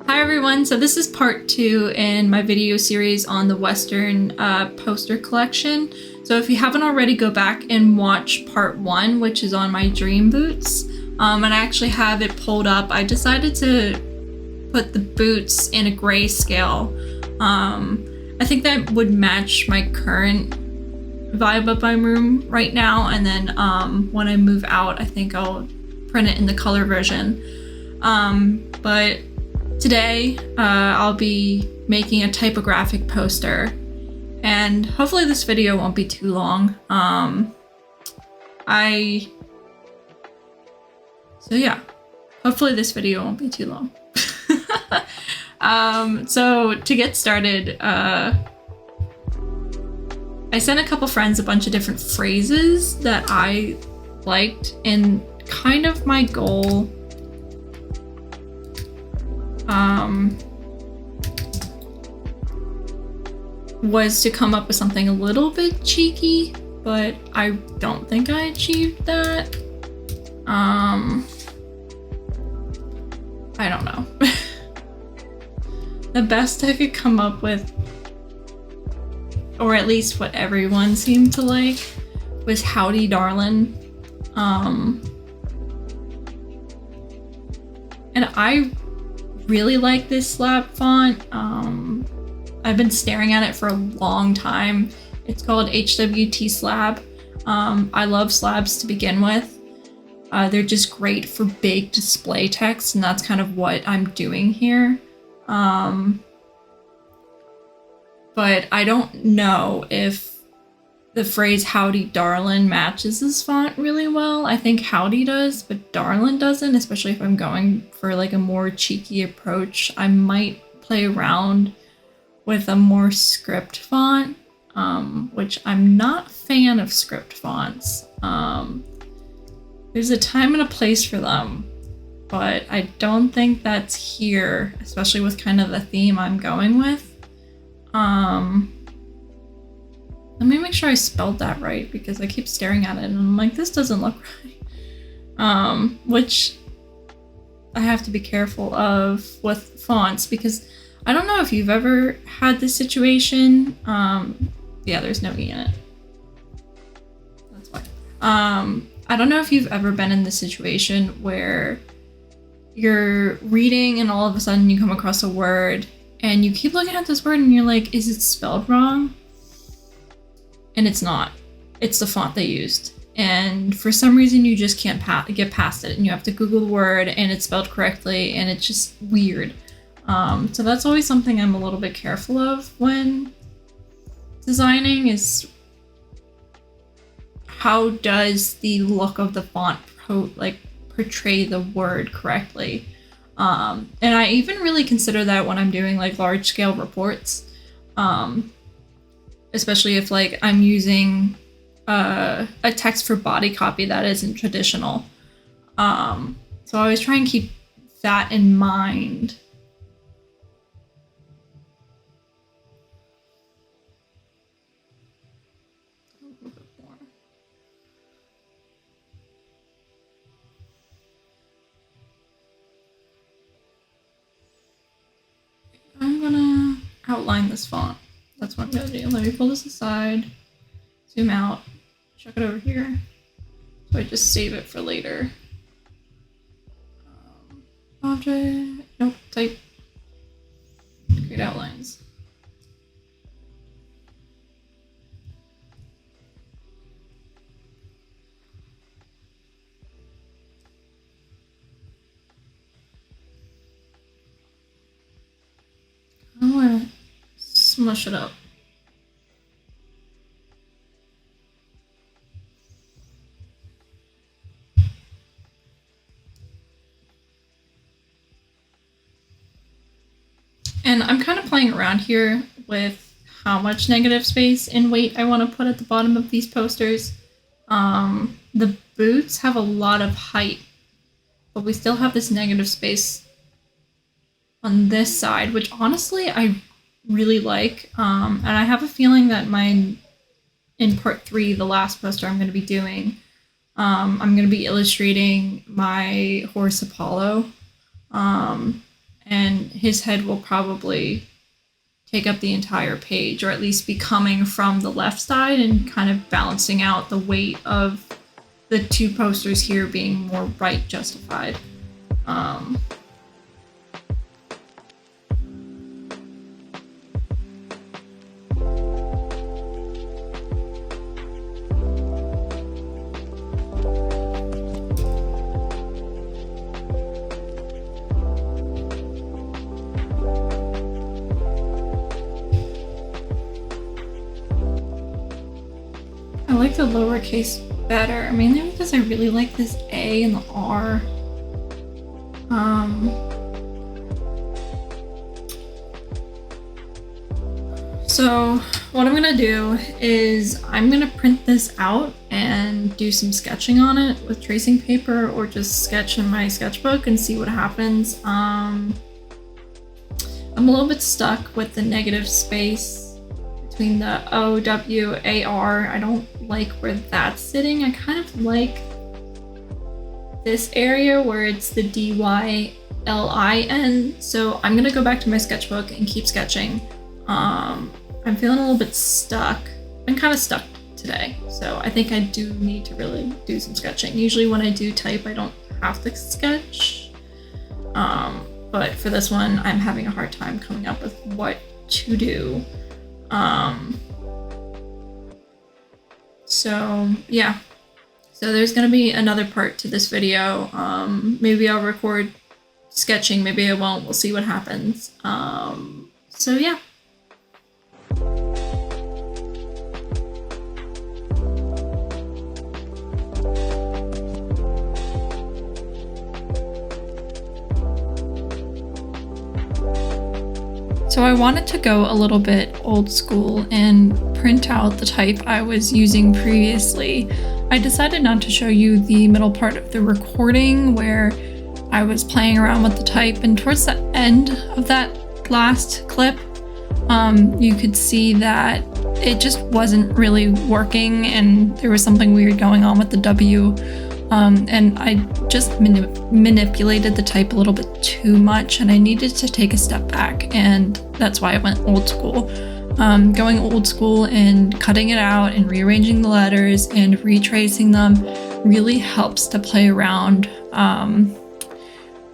Hi everyone, so this is part 2 in my video series on the Western poster collection. So if you haven't already, go back and watch part 1, which is on my dream boots. And I actually have it pulled up. I decided to put the boots in a grayscale. I think that would match my current vibe of my room right now, and then when I move out, I think I'll print it in the color version. But today, I'll be making a typographic poster, and hopefully this video won't be too long. So yeah, hopefully this video won't be too long. So to get started, I sent a couple friends a bunch of different phrases that I liked, and kind of my goal was to come up with something a little bit cheeky, but I don't think I achieved that. I don't know. The best I could come up with, or at least what everyone seemed to like, was "Howdy Darlin'." And I really like this slab font. I've been staring at it for a long time. It's called HWT Slab. I love slabs to begin with. They're just great for big display text, and that's kind of what I'm doing here. But I don't know if the phrase "Howdy Darlin'" matches this font really well. I think "Howdy" does, but "Darlin'" doesn't, especially if I'm going for like a more cheeky approach. I might play around with a more script font, which I'm not a fan of script fonts. There's a time and a place for them, but I don't think that's here, especially with kind of the theme I'm going with. Let me make sure I spelled that right, because I keep staring at it and I'm like, this doesn't look right. Which I have to be careful of with fonts, because I don't know if you've ever had this situation. Yeah, there's no E in it. That's why. I don't know if you've ever been in this situation where you're reading and all of a sudden you come across a word and you keep looking at this word and you're like, is it spelled wrong? And it's not. It's the font they used. And for some reason you just can't get past it, and you have to Google the word and it's spelled correctly, and it's just weird. So that's always something I'm a little bit careful of when designing, is how does the look of the font portray the word correctly. And I even really consider that when I'm doing like large scale reports, especially if like I'm using a text for body copy that isn't traditional. So I always try and keep that in mind. A little bit more. I'm gonna outline this font. That's what I'm gonna do. Let me pull this aside, zoom out, chuck it over here, so I just save it for later. Object, nope, type, create outlines. I want to smush it up. And I'm kind of playing around here with how much negative space and weight I want to put at the bottom of these posters. The boots have a lot of height, but we still have this negative space on this side, which honestly I really like. And I have a feeling that in part 3, the last poster I'm going to be doing, I'm going to be illustrating my horse Apollo. and his head will probably take up the entire page, or at least be coming from the left side and kind of balancing out the weight of the two posters here being more right justified. I like the lowercase better, mainly because I really like this A and the R. So what I'm gonna do is I'm gonna print this out and do some sketching on it with tracing paper, or just sketch in my sketchbook and see what happens. I'm a little bit stuck with the negative space between the O, W, A, R. I don't like where that's sitting. I kind of like this area where it's the D-Y-L-I-N. So I'm gonna go back to my sketchbook and keep sketching. I'm feeling a little bit stuck. I'm kind of stuck today, so I think I do need to really do some sketching. Usually when I do type, I don't have to sketch. But for this one, I'm having a hard time coming up with what to do. So yeah, so there's gonna be another part to this video. Maybe I'll record sketching, maybe I won't, we'll see what happens. So yeah. So I wanted to go a little bit old school and print out the type I was using previously. I decided not to show you the middle part of the recording where I was playing around with the type, and towards the end of that last clip, you could see that it just wasn't really working and there was something weird going on with the W. And I just manipulated the type a little bit too much, and I needed to take a step back, and that's why I went old school. Going old school and cutting it out and rearranging the letters and retracing them really helps to play around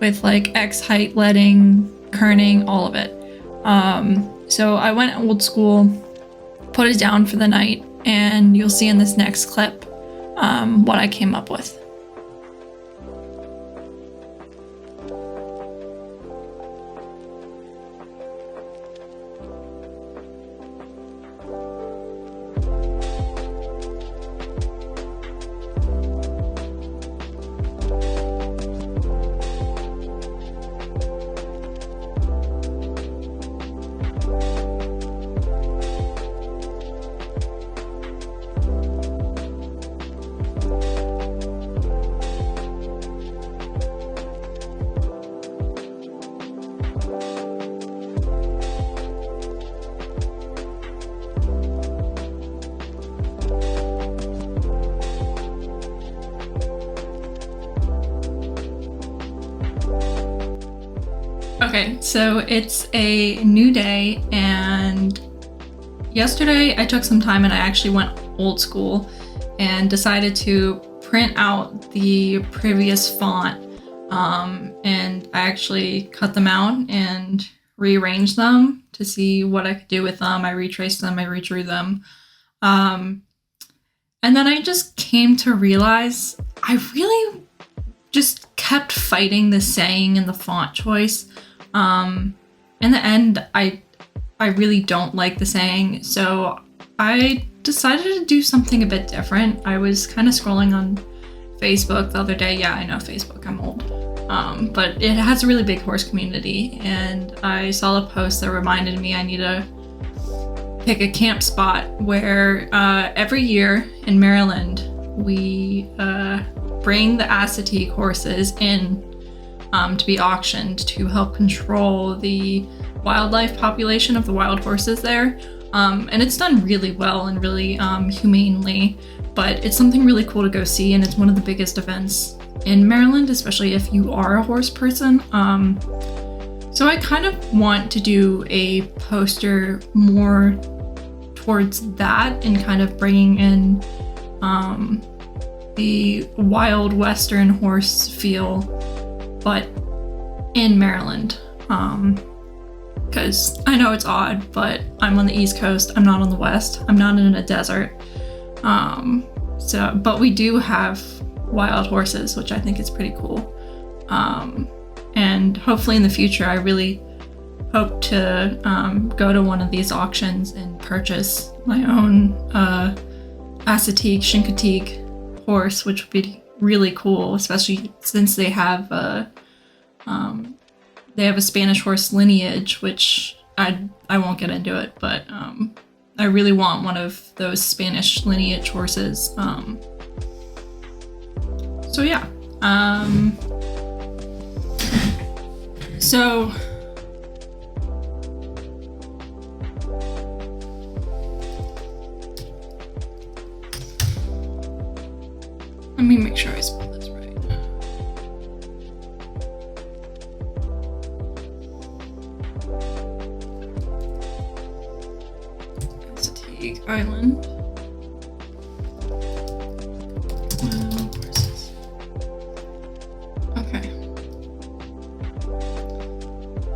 with like X height leading, kerning, all of it. So I went old school, put it down for the night, and you'll see in this next clip what I came up with. Okay, so it's a new day, and yesterday I took some time and I actually went old school and decided to print out the previous font, and I actually cut them out and rearranged them to see what I could do with them. I retraced them, I redrew them, and then I just came to realize I really just kept fighting the saying and the font choice. In the end, I really don't like the saying, so I decided to do something a bit different. I was kind of scrolling on Facebook the other day. Yeah, I know Facebook, I'm old. But it has a really big horse community, and I saw a post that reminded me I need to pick a camp spot where every year in Maryland, we bring the Assateague horses in to be auctioned to help control the wildlife population of the wild horses there. And it's done really well and really humanely, but it's something really cool to go see, and it's one of the biggest events in Maryland, especially if you are a horse person. So I kind of want to do a poster more towards that and kind of bringing in the wild western horse feel, but in Maryland. Because I know it's odd, but I'm on the East Coast, I'm not on the West, I'm not in a desert. But we do have wild horses, which I think is pretty cool. And hopefully in the future, I really hope to go to one of these auctions and purchase my own Assateague Chincoteague horse, which would be really cool, especially since they have a Spanish horse lineage, which I won't get into it, but I really want one of those Spanish lineage horses. So yeah. So let me make sure I spell this right. Assateague Island.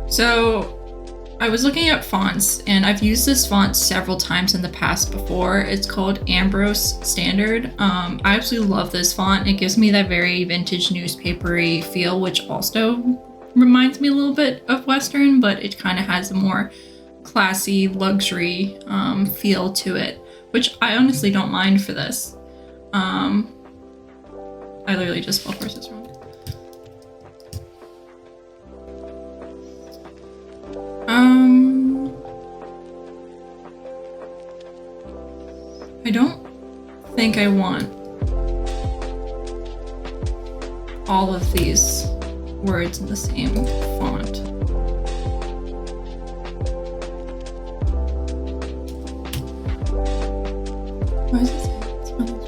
So I was looking at fonts, and I've used this font several times in the past before. It's called Ambrose Standard. I absolutely love this font. It gives me that very vintage newspapery feel, which also reminds me a little bit of Western, but it kind of has a more classy luxury feel to it, which I honestly don't mind for this. I literally just spelled horses wrong. I don't think I want all of these words in the same font. Why is it saying it's Spanish?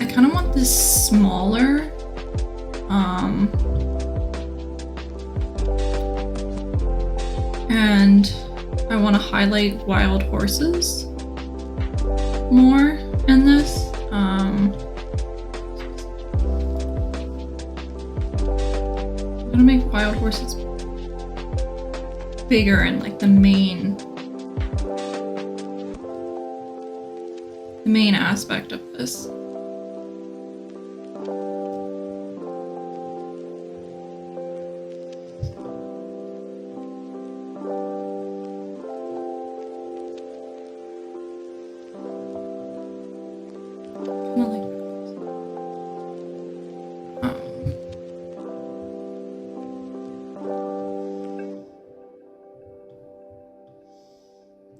I kind of want this smaller. And I want to highlight wild horses more in this. I'm gonna make wild horses bigger and like the main aspect of this.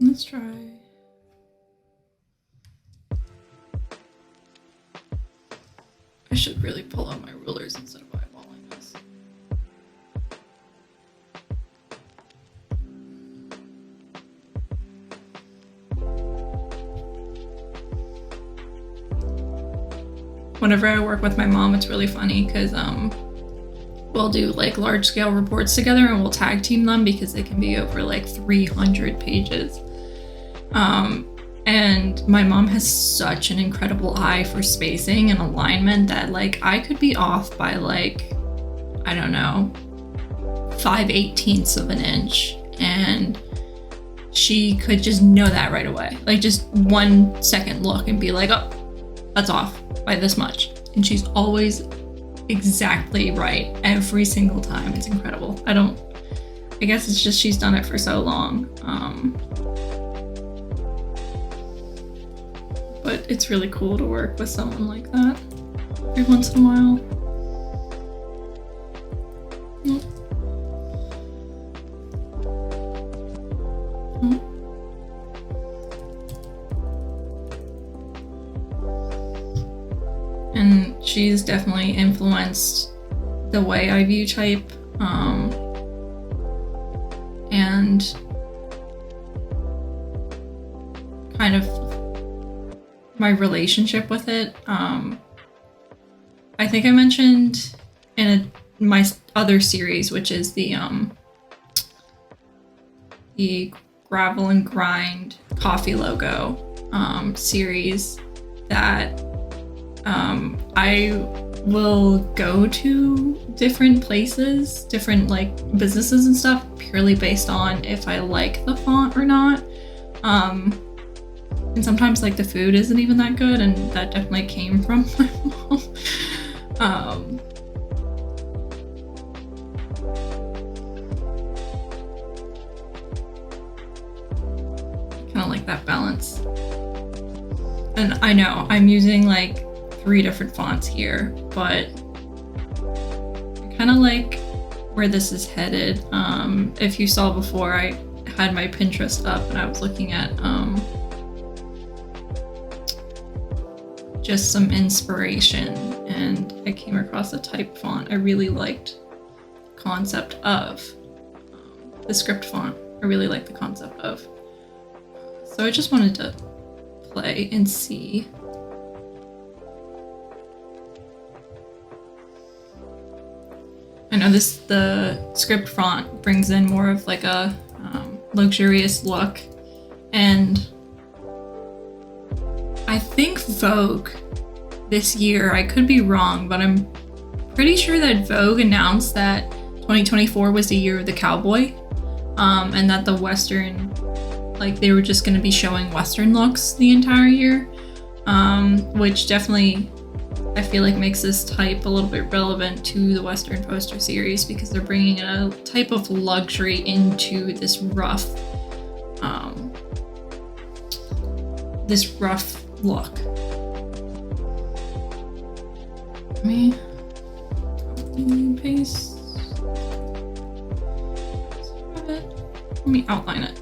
Let's try. I should really pull out my rulers instead of eyeballing this. Whenever I work with my mom, it's really funny because we'll do like large scale reports together and we'll tag team them because they can be over like 300 pages. And my mom has such an incredible eye for spacing and alignment that like I could be off by like, I don't know, 5/18 of an inch, and she could just know that right away. Like just 1 second look and be like, oh, that's off by this much. And she's always exactly right every single time. It's incredible. I guess it's just she's done it for so long. But it's really cool to work with someone like that every once in a while. Nope. Nope. And she's definitely influenced the way I view type, and kind of my relationship with it. I think I mentioned in my other series, which is the Gravel and Grind coffee logo series, that I will go to different places, different like businesses and stuff, purely based on if I like the font or not. And sometimes like the food isn't even that good, and that definitely came from my mom. Kind of like that balance. And I know I'm using like 3 different fonts here, but I kind of like where this is headed. If you saw before, I had my Pinterest up and I was looking at just some inspiration, and I came across a type font I really liked the concept of. The script font I really like the concept of. So I just wanted to play and see. I know the script font brings in more of like a luxurious look, and I think Vogue this year, I could be wrong, but I'm pretty sure that Vogue announced that 2024 was the year of the cowboy, and that the Western, like they were just going to be showing Western looks the entire year, which definitely I feel like makes this type a little bit relevant to the Western poster series, because they're bringing a type of luxury into this rough look. Let me paste. Let me outline it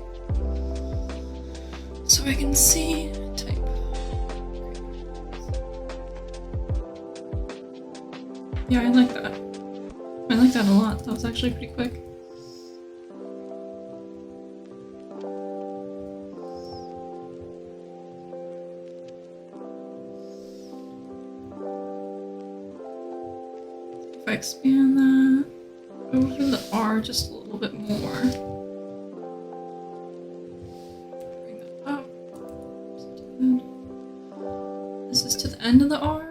so I can see type. Yeah, I like that. I like that a lot. That was actually pretty quick. If I expand that over the R just a little bit more. Bring that up. This is to the end of the R.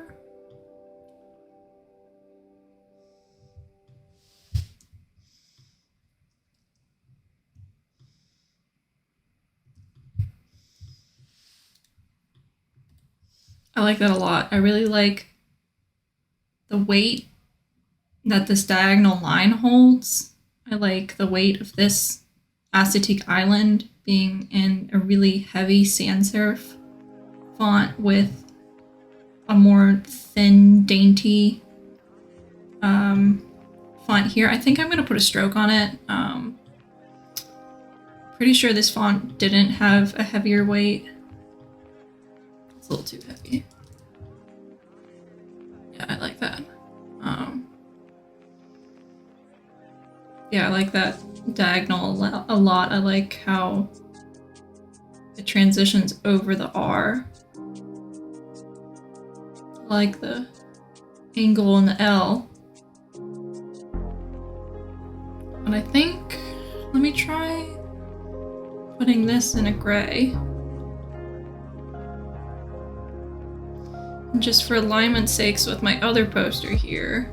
I like that a lot. I really like the weight that this diagonal line holds. I like the weight of this Assateague Island being in a really heavy sans serif font with a more thin, dainty font here. I think I'm going to put a stroke on it. Pretty sure this font didn't have a heavier weight. It's a little too heavy. Yeah, I like that. Yeah, I like that diagonal a lot. I like how it transitions over the R. I like the angle in the L. But I think, let me try putting this in a gray. And just for alignment's sakes with my other poster here.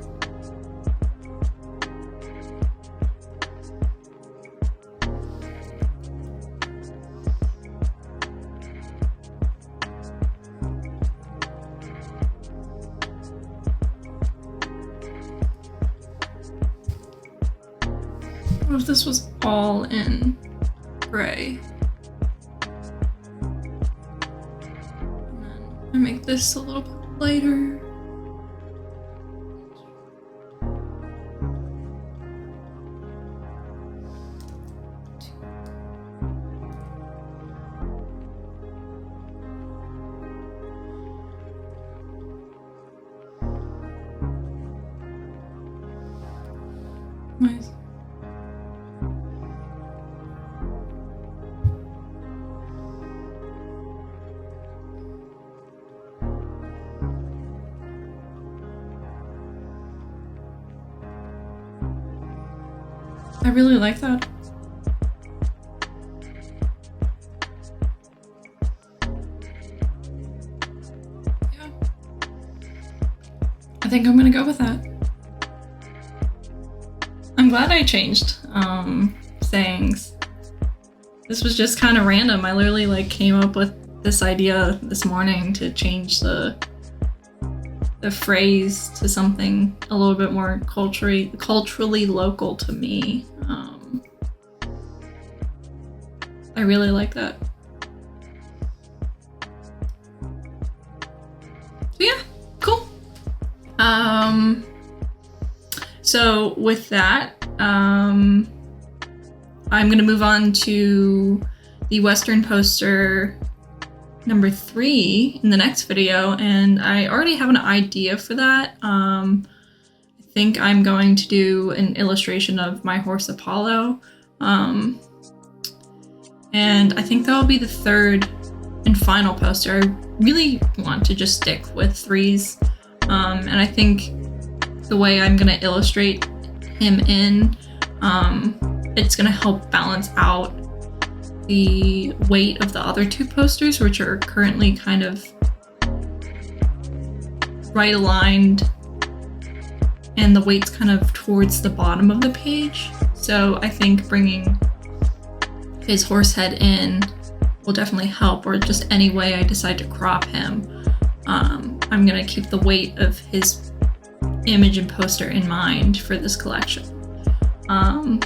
What if this was all in gray? And then I make this a little bit lighter. Nice. I really like that. Yeah. I think I'm gonna go with that. I'm glad I changed sayings. This was just kind of random. I literally like came up with this idea this morning to change the phrase to something a little bit more culturally local to me. I really like that. So yeah, cool. So with that, I'm gonna move on to the Western poster number 3 in the next video, and I already have an idea for that. I think I'm going to do an illustration of my horse Apollo, and I think that'll be the 3rd and final poster. I really want to just stick with 3s, and I think the way I'm gonna illustrate him in, it's gonna help balance out the weight of the other 2 posters, which are currently kind of right aligned, and the weight's kind of towards the bottom of the page. So I think bringing his horse head in will definitely help, or just any way I decide to crop him. I'm gonna keep the weight of his image and poster in mind for this collection.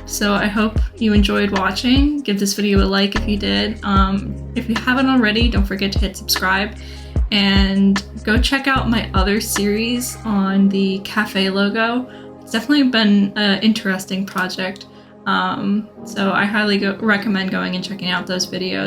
So I hope you enjoyed watching. Give this video a like if you did. If you haven't already, don't forget to hit subscribe, and go check out my other series on the cafe logo. It's definitely been an interesting project. So I highly recommend going and checking out those videos.